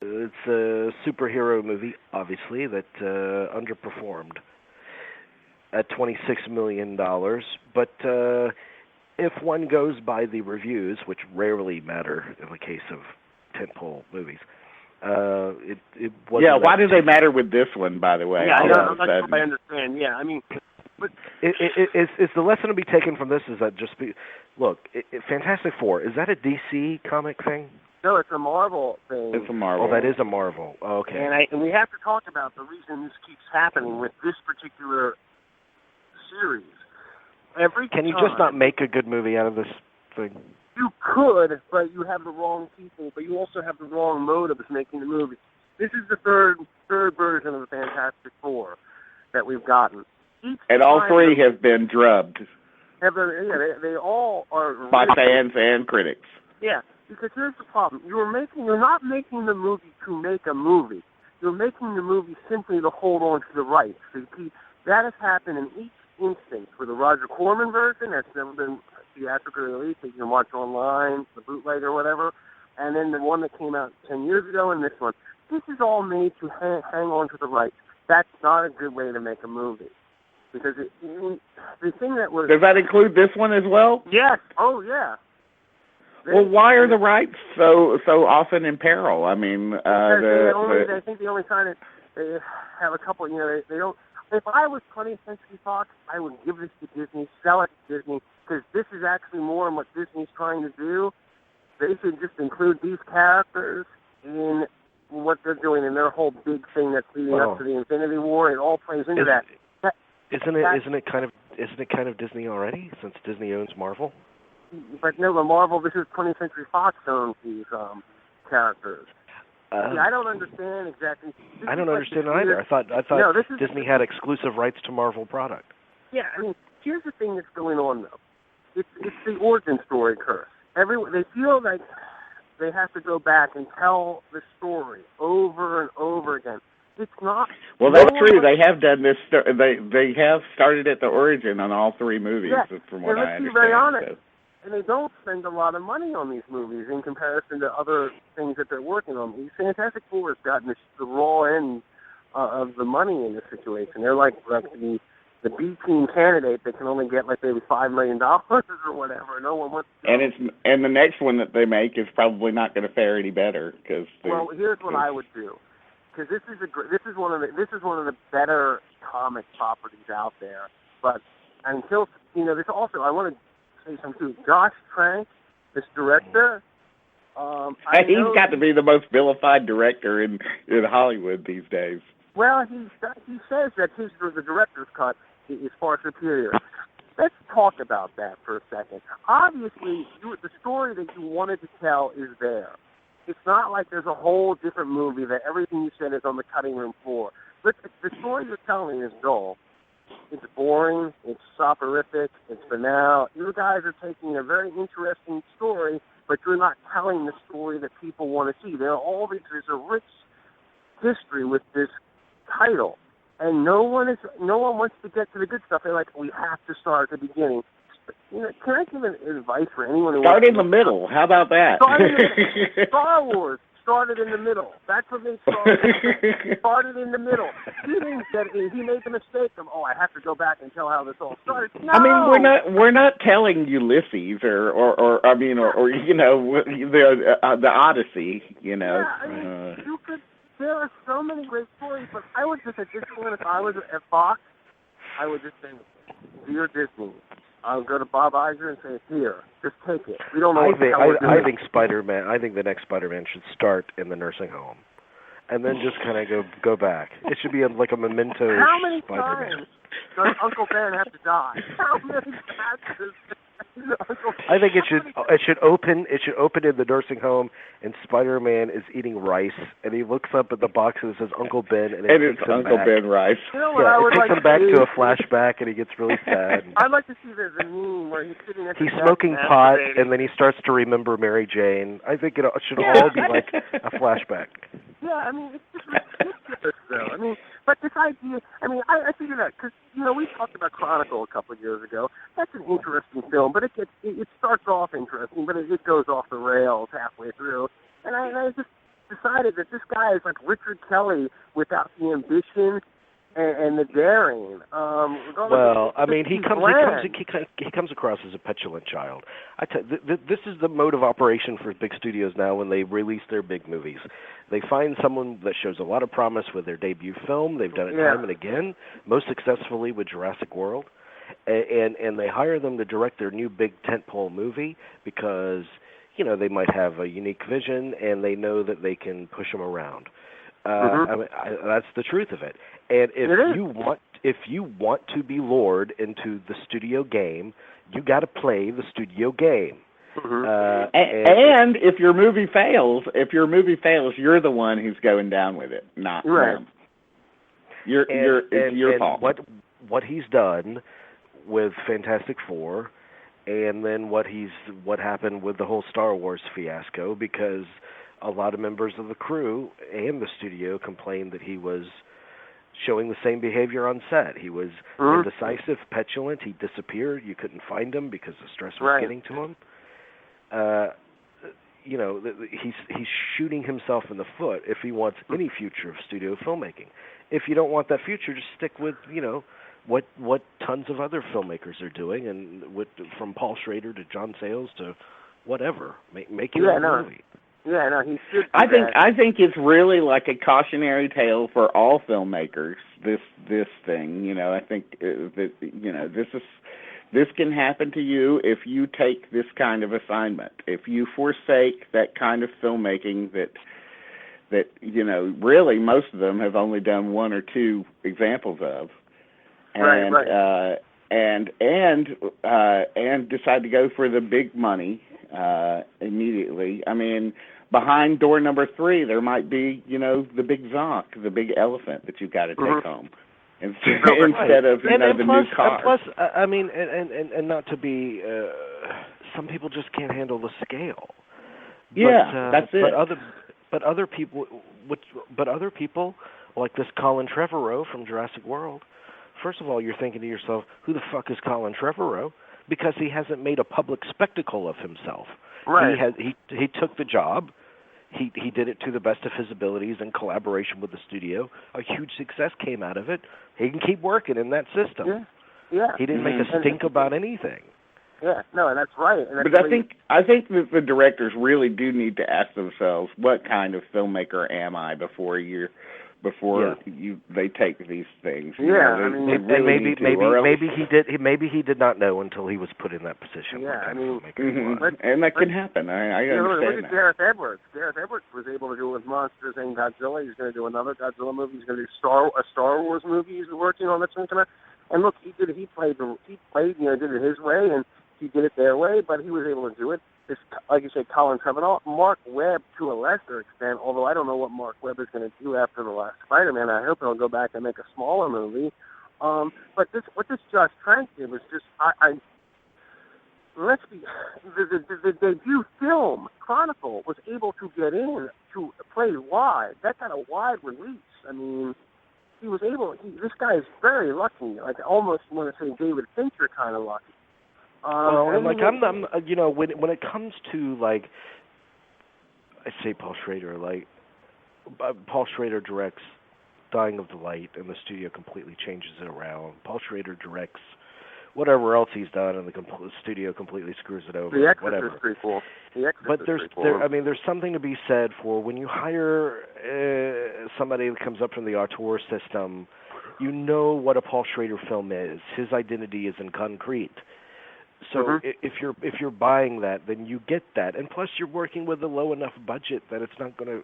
It's a superhero movie, obviously, that underperformed at $26 million. But if one goes by the reviews, which rarely matter in the case of tentpole movies, it wasn't. Yeah, why do they matter with this one, by the way? Yeah, I'm not sure I understand. Yeah, I mean, but is the lesson to be taken from this is that look, Fantastic Four, is that a DC comic thing? no, it's a Marvel thing. It's a Marvel. Oh, that is a Marvel. Oh, okay. And we have to talk about the reason this keeps happening with this particular series. Can you just not make a good movie out of this thing? You could, but you have the wrong people, but you also have the wrong motives making the movie. This is the third version of the Fantastic Four that we've gotten. And all three have been drubbed. They all are by fans and critics. Yeah, because here's the problem. You're not making the movie to make a movie. You're making the movie simply to hold on to the rights. That has happened in each instance. For the Roger Corman version, that's never been theatrically released, that you can watch online, the bootleg or whatever, and then the one that came out 10 years ago and this one. This is all made to hang on to the rights. That's not a good way to make a movie. Because the thing that was... Does that include this one as well? Yes. Oh, yeah. Well, why are the rights so often in peril? I mean, I think the only time they have a couple, they don't... If I was 20th Century Fox, I would give this to Disney, sell it to Disney, because this is actually more than what Disney's trying to do. They should just include these characters in what they're doing in their whole big thing that's leading up to the Infinity War. It all plays into that. Isn't it kind of Disney already, since Disney owns Marvel? But no, the Marvel, this is 20th Century Fox owns these characters. I don't understand exactly. I don't understand either. I thought Disney had exclusive rights to Marvel product. Yeah, I mean, here's the thing that's going on, though. It's the origin story curse. They feel like they have to go back and tell the story over and over again. It's not. Well, that's true. They have done this. They have started at the origin on all three movies, from what I understand. Let's be very honest. And they don't spend a lot of money on these movies in comparison to other these that they're working on. These Fantastic Four has gotten the raw end of the money in this situation. They're like the B-team candidate that can only get like maybe $5 million or whatever. No one wants to. And the next one that they make is probably not going to fare any better because. Well, here's what I would do, because this is one of the better comic properties out there. But until this also, I want to say something too. Josh Trank, this director. He's got to be the most vilified director in Hollywood these days. Well, he says that the director's cut is far superior. Let's talk about that for a second. Obviously, the story that you wanted to tell is there. It's not like there's a whole different movie that everything you said is on the cutting room floor. But the story you're telling is dull. It's boring. It's soporific. It's banal. You guys are taking a very interesting story, but you're not telling the story that people want to see. There's a rich history with this title, and no one wants to get to the good stuff. They're like, we have to start at the beginning. Can I give advice for anyone who start in the middle? How about that? Star Wars started in the middle. That's what they started in the middle. He made the mistake of, I have to go back and tell how this all started. No! I mean, we're not telling Ulysses or the Odyssey. Yeah, I mean, there are so many great stories, but I would just, at this point, if I was at Fox, I would just say, dear Disney, I would go to Bob Iger and say, here, just take it. We don't know I think Spider-Man, I think the next Spider-Man should start in the nursing home and then just kind of go back. It should be like a memento Spider-Man. How many times does Uncle Ben have to die? How many times I think it should open in the nursing home, and Spider-Man is eating rice, and he looks up at the box and it says Uncle Ben, and it's Uncle Ben Rice. It takes him back to a flashback, and he gets really sad. I'd like to see the meme where he's sitting at he's smoking pot, and then he starts to remember Mary Jane. I think it should all be like a flashback. Yeah, I mean, it's just ridiculous, though. I mean, but this idea, I figured out, because, we talked about Chronicle a couple of years ago. That's an interesting film, but it starts off interesting, but it goes off the rails halfway through. And I just, the decided that this guy is like Richard Kelly without the ambition and the daring. Well, I mean, he comes across as a petulant child. This is the mode of operation for big studios now when they release their big movies. They find someone that shows a lot of promise with their debut film. They've done it time and again, most successfully with Jurassic World, and they hire them to direct their new big tentpole movie because they might have a unique vision and they know that they can push them around. I mean, that's the truth of it. And if you want to be lured into the studio game, you got to play the studio game. And if your movie fails, you're the one who's going down with it, not them. It's your fault. What he's done with Fantastic Four, and then what happened with the whole Star Wars fiasco, because a lot of members of the crew and the studio complained that he was showing the same behavior on set. He was indecisive, petulant. He disappeared. You couldn't find him because the stress was getting to him. He's shooting himself in the foot if he wants any future of studio filmmaking. If you don't want that future, just stick with what tons of other filmmakers are doing, and from Paul Schrader to John Sayles to whatever, make your own movie. Yeah, no, he should. I think it's really like a cautionary tale for all filmmakers. This thing, I think that this can happen to you if you take this kind of assignment. If you forsake that kind of filmmaking that really most of them have only done one or two examples of, and decide to go for the big money immediately. I mean, behind door number 3, there might be, the big zonk, the big elephant that you've got to take home instead of the new car. And plus, I mean, and not to be, some people just can't handle the scale. That's it. But other people like this Colin Trevorrow from Jurassic World. First of all, you're thinking to yourself, who the fuck is Colin Trevorrow? Because he hasn't made a public spectacle of himself. Right. He took the job. He did it to the best of his abilities in collaboration with the studio. A huge success came out of it. He can keep working in that system. Yeah. He didn't make a stink about anything. Yeah, no, and that's right. And that's but I think that the directors really do need to ask themselves, what kind of filmmaker am I before they take these things. Maybe he did not know until he was put in that position. And that can happen. I understand look at Gareth Edwards. Gareth Edwards was able to do it with Monsters and Godzilla. He's going to do another Godzilla movie. He's going to do a Star Wars movie. He's working on that's going to come out. And look, he played, did it his way, and he did it their way. But he was able to do it. Like you said, Colin Trevorrow, Mark Webb to a lesser extent, although I don't know what Mark Webb is going to do after the last Spider-Man. I hope he'll go back and make a smaller movie. But what this Josh Trank did was just, the debut film, Chronicle, was able to get in to play wide. That got a wide release. I mean, he was able, this guy is very lucky. Like, I almost want to say David Fincher kind of lucky. When it comes to, like, I say Paul Schrader, like, Paul Schrader directs Dying of the Light, and the studio completely changes it around. Paul Schrader directs whatever else he's done, and the studio completely screws it over. The Exorcist whatever. is pretty cool. But there's something to be said for when you hire somebody that comes up from the auteur system, you know what a Paul Schrader film is. His identity is in concrete. So if you're buying that, then you get that, and plus you're working with a low enough budget that it's not gonna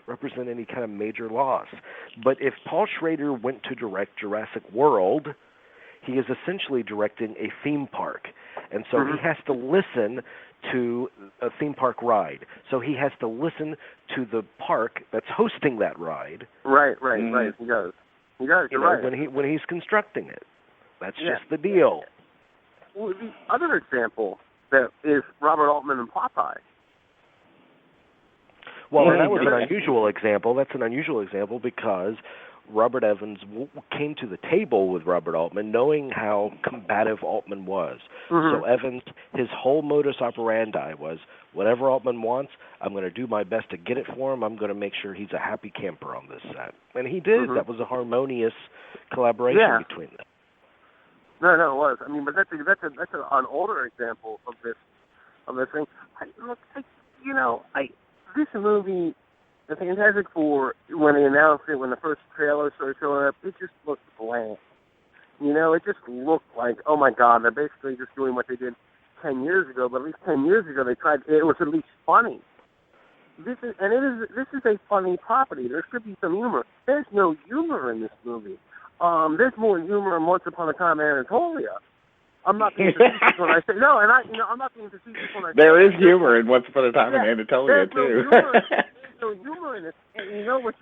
represent any kind of major loss. But if Paul Schrader went to direct Jurassic World, he is essentially directing a theme park, and so he has to listen to a theme park ride. So he has to listen to the park that's hosting that ride. Right. He does. You're right. When he's constructing it, that's just the deal. Well, the other example that is Robert Altman and Popeye. Well, and that was an unusual example. That's an unusual example because Robert Evans came to the table with Robert Altman knowing how combative Altman was. So Evans, his whole modus operandi was, whatever Altman wants, I'm going to do my best to get it for him. I'm going to make sure he's a happy camper on this set. And he did. That was a harmonious collaboration between them. No, it was. I mean, but that's an older example of this thing. This movie, the Fantastic Four, when they announced it, when the first trailer started showing up, it just looked bland. It just looked like, oh my God, they're basically just doing what they did 10 years ago. But at least 10 years ago, they tried. It was at least funny. This is a funny property. There should be some humor. There's no humor in this movie. There's more humor in Once Upon a Time in Anatolia. I'm not being facetious when I say no, and I'm not being facetious when I say there is humor in Once Upon a Time in Anatolia too. There's no humor in it, and you know what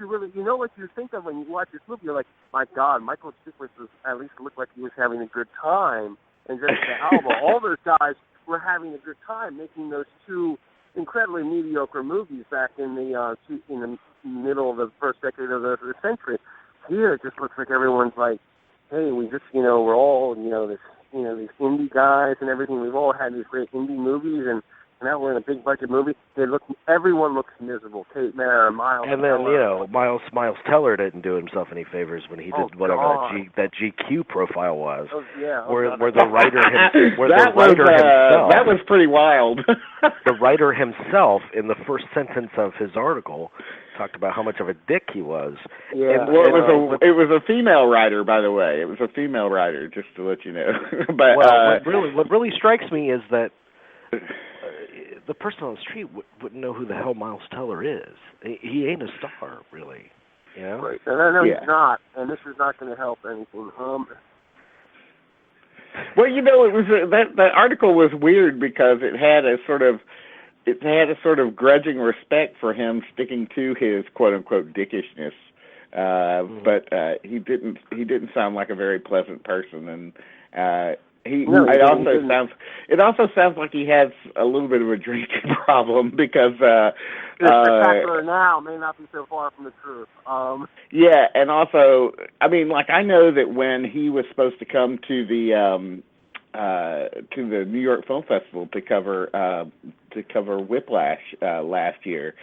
you think of when you watch this movie. You're like, my God, Michael Chiklis at least looked like he was having a good time, and Jessica Alba, all those guys were having a good time making those two incredibly mediocre movies back in the middle of the first decade of the century. Here, it just looks like everyone's like, hey, we just, we're all, these indie guys and everything. We've all had these great indie movies, and now we're in a big budget movie. Everyone looks miserable. Kate Mara, Miles. And then Miles Teller didn't do himself any favors when he did whatever that GQ profile was. Where the writer himself. That was pretty wild. The writer himself, in the first sentence of his article, talked about how much of a dick he was. Yeah. It was a female writer, by the way. It was a female writer, just to let you know. But what really strikes me is that the person on the street wouldn't know who the hell Miles Teller is. He ain't a star, really. Right. No, he's not, and this is not going to help anything. Well, it was that article was weird because it had a sort of grudging respect for him sticking to his quote unquote dickishness, but he didn't sound like a very pleasant person, and it also sounds like he has a little bit of a drinking problem because spectacular now may not be so far from the truth. Yeah, and also, I mean, I know that when he was supposed to come to the New York Film Festival to cover Whiplash last year,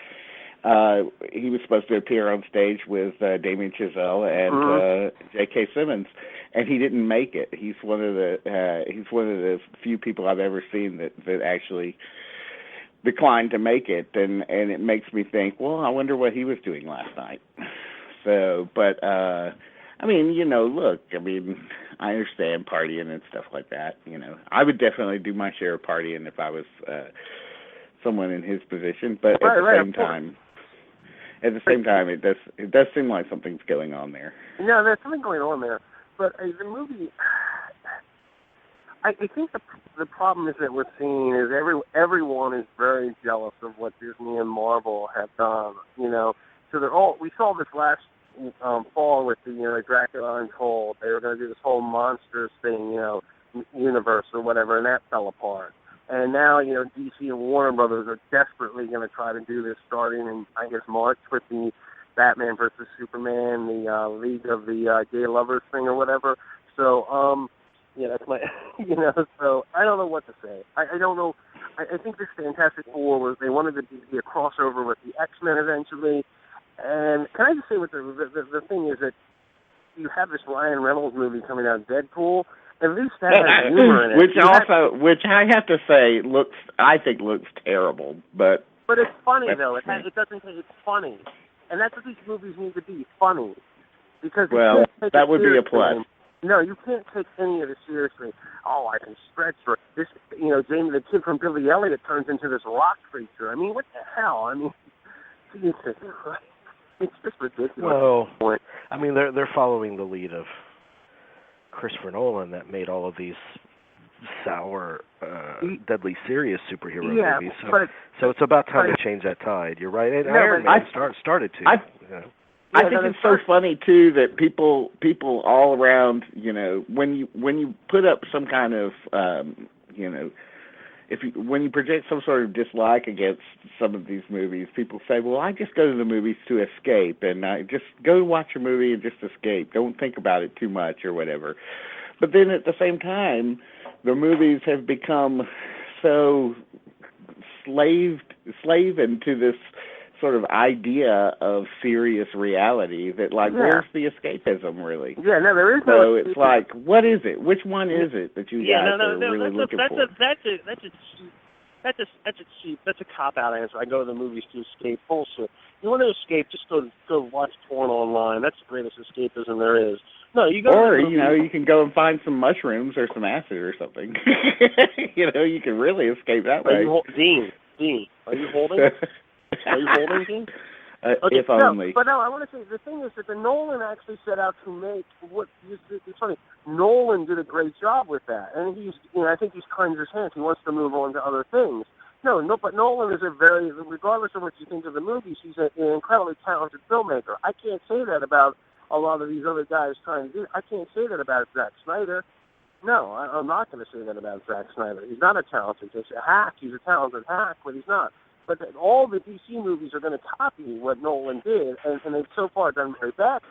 he was supposed to appear on stage with Damien Chazelle and J.K. Simmons, and he didn't make it. He's one of the few people I've ever seen that actually declined to make it, and it makes me think, well, I wonder what he was doing last night. So, but I mean, look, I understand partying and stuff like that. I would definitely do my share of partying if I was someone in his position, but at the same time, it does seem like something's going on there. No, there's something going on there. But the movie, I think the problem is that we're seeing is everyone is very jealous of what Disney and Marvel have done. So we saw this last fall with the Dracula Untold. They were going to do this whole monsters thing, universe or whatever, and that fell apart. And now, DC and Warner Brothers are desperately going to try to do this starting in, I guess, March with the Batman versus Superman, the League of the Gay Lovers thing or whatever. So, that's my, so I don't know what to say. I don't know. I think this Fantastic Four they wanted to be a crossover with the X-Men eventually. And can I just say what the thing is that you have this Ryan Reynolds movie coming out, Deadpool. At least that has humor in it. Which I have to say looks terrible, but it's funny though. It's funny, and that's what these movies need to be, funny. Because that would be a plus. No, you can't take any of it seriously. Oh, I can stretch for this. Jamie, the kid from Billy Elliot, turns into this rock creature. I mean, what the hell? I mean, Jesus Christ. It's just ridiculous. Well, I mean, they're following the lead of Christopher Nolan that made all of these sour, deadly serious superhero movies. So it's about time to change that tide. You're right. And Iron Man started to. I think it's so funny too that people all around, when you put up some kind of when you project some sort of dislike against some of these movies, people say, well, I just go to the movies to escape, and I just go watch a movie and just escape. Don't think about it too much or whatever. But then at the same time, the movies have become so slaven to this sort of idea of serious reality that, like, where's the escapism, really? Yeah, no, there is no. So it's like, what is it? Which one is it that you guys are really looking for? That's a cop-out answer. I go to the movies to escape. Bullshit. You want to escape, just go watch porn online. That's the greatest escapism there is. No, you go. Or, you can go and find some mushrooms or some acid or something. You can really escape that way. Dean, are you holding? Are you holding, Dean? Okay, if only. But no, I want to say, the thing is that the Nolan actually set out to make it's funny. Nolan did a great job with that, and I think he's cleansed his hands. He wants to move on to other things. But Nolan is regardless of what you think of the movies, he's an incredibly talented filmmaker. I can't say that about a lot of these other guys trying to do. I can't say that about Zack Snyder. No, I'm not going to say that about Zack Snyder. He's not a talented. He's a hack. He's a talented hack, but he's not. But all the DC movies are going to copy what Nolan did, and they've so far done very bad.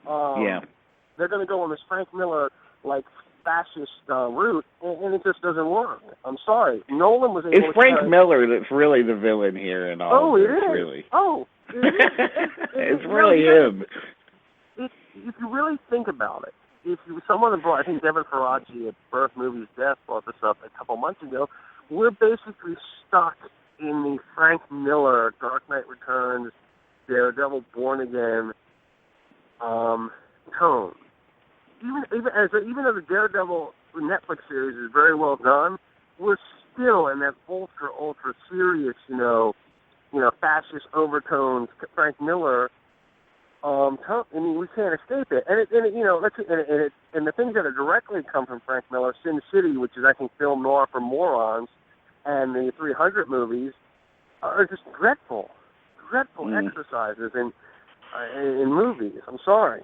They're going to go on this Frank Miller, fascist route, and it just doesn't work. I'm sorry. Nolan was able It's Frank Miller that's really the villain here and all. Oh, it is? Really. Oh, it is. It's really him. If you really think about it, someone brought, I think Devin Faraci at Birth Movies Death brought this up a couple months ago, we're basically stuck in the Frank Miller, Dark Knight Returns, Daredevil, Born Again tone. Even though the Daredevil Netflix series is very well done, we're still in that ultra serious, fascist overtones Frank Miller tone. I mean, we can't escape it. And the things that are directly come from Frank Miller, Sin City, which is I think film noir for morons, and the 300 movies are just dreadful exercises in movies. I'm sorry.